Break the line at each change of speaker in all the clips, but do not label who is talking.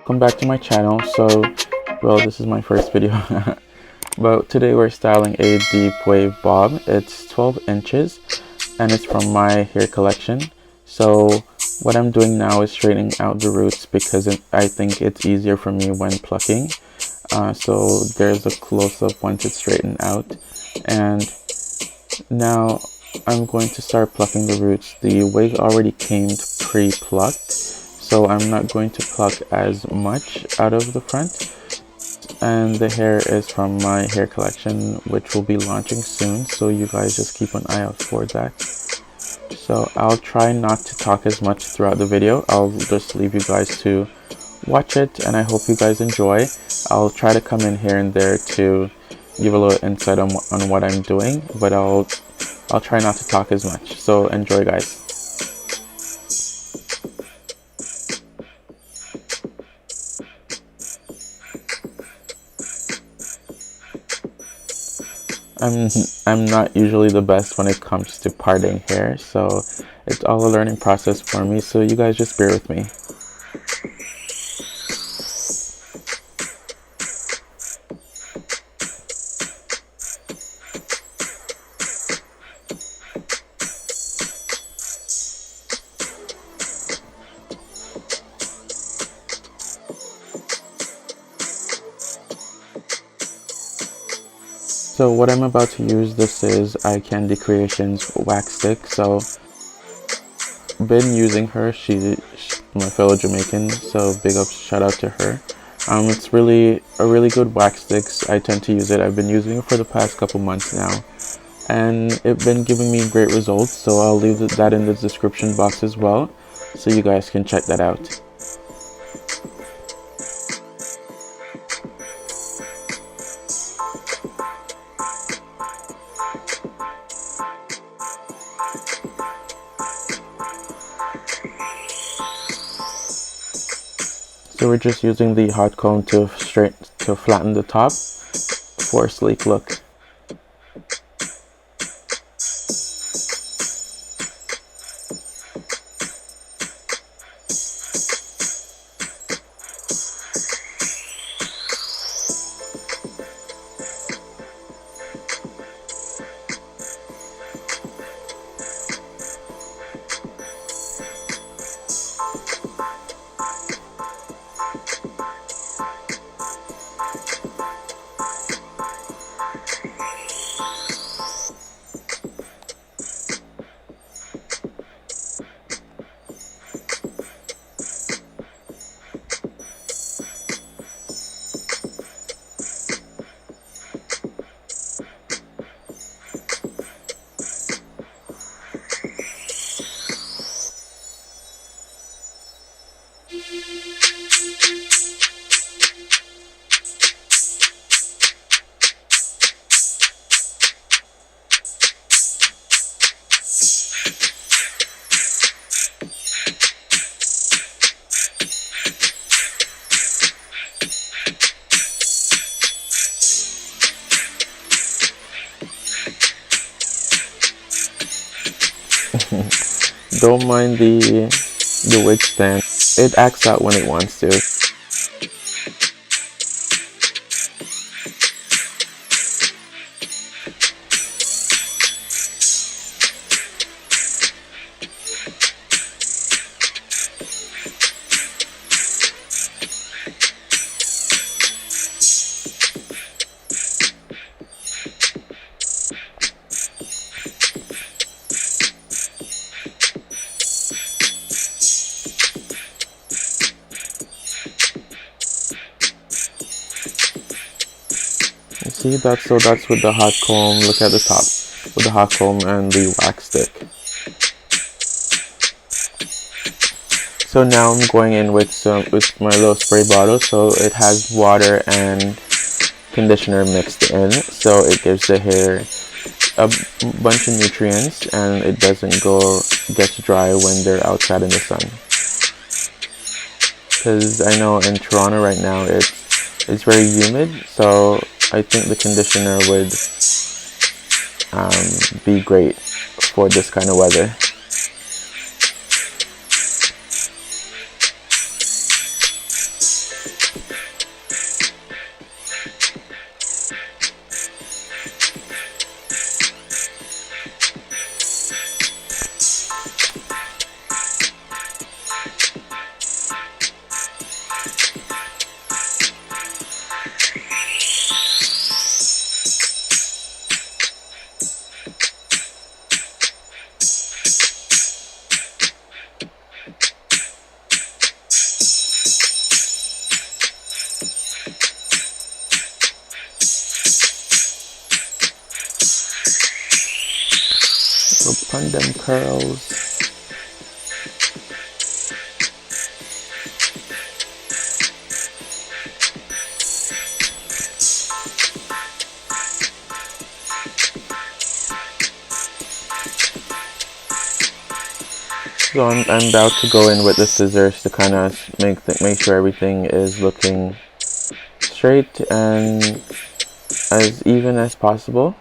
welcome back to my channel. Well, this is my first video. But today we're styling a deep wave bob. It's 12 inches and it's from my hair collection. So what I'm doing now is straightening out the roots because I think it's easier for me when plucking. So there's a close-up once it's straightened out. And now I'm going to start plucking the roots. The wig already came pre-plucked, so I'm not going to pluck as much out of the front. And the hair is from my hair collection, which will be launching soon, so you guys just keep an eye out for that. So I'll try not to talk as much throughout the video. I'll just leave you guys to watch it, and I hope you guys enjoy. I'll try to come in here and there to give a little insight on what I'm doing, but I'll try not to talk as much. So enjoy, guys. I'm not usually the best when it comes to parting hair, so it's all a learning process for me, so you guys just bear with me. So what I'm about to use, this is Eye Candy Creations wax stick. So been using her. She's my fellow Jamaican, so big up, shout out to her. It's really a really good wax stick. I tend to use it. I've been using it for the past couple months now, and it's been giving me great results. So I'll leave that in the description box as well, so you guys can check that out. So we're just using the hot comb to flatten the top for a sleek look. Don't mind the wig stand. It acts out when it wants to. See, that's with the hot comb. Look at the top with the hot comb and the wax stick. So now I'm going in with my little spray bottle. So it has water and conditioner mixed in, so it gives the hair a bunch of nutrients and it doesn't get dry when they're outside in the sun. Because I know in Toronto right now it's very humid, so I think the conditioner would be great for this kind of weather. Upon them curls. So I'm about to go in with the scissors to kind of make sure everything is looking straight and as even as possible.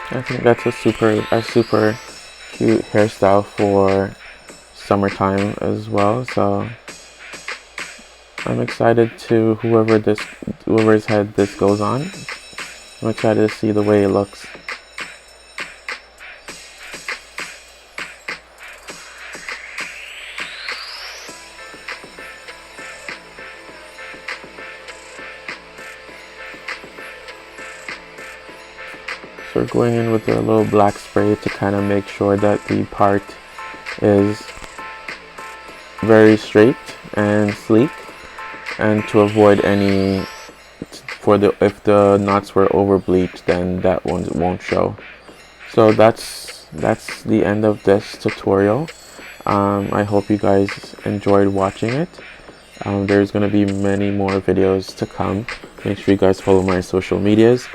I think that's a super cute hairstyle for summertime as well. So I'm excited to whoever's head this goes on. I'm excited to see the way it looks. So we're going in with a little black spray to kind of make sure that the part is very straight and sleek, and to avoid any if the knots were over bleached, then that one won't show. So that's the end of this tutorial. I hope you guys enjoyed watching it. There's going to be many more videos to come. Make sure you guys follow my social medias,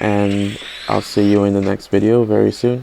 and I'll see you in the next video very soon.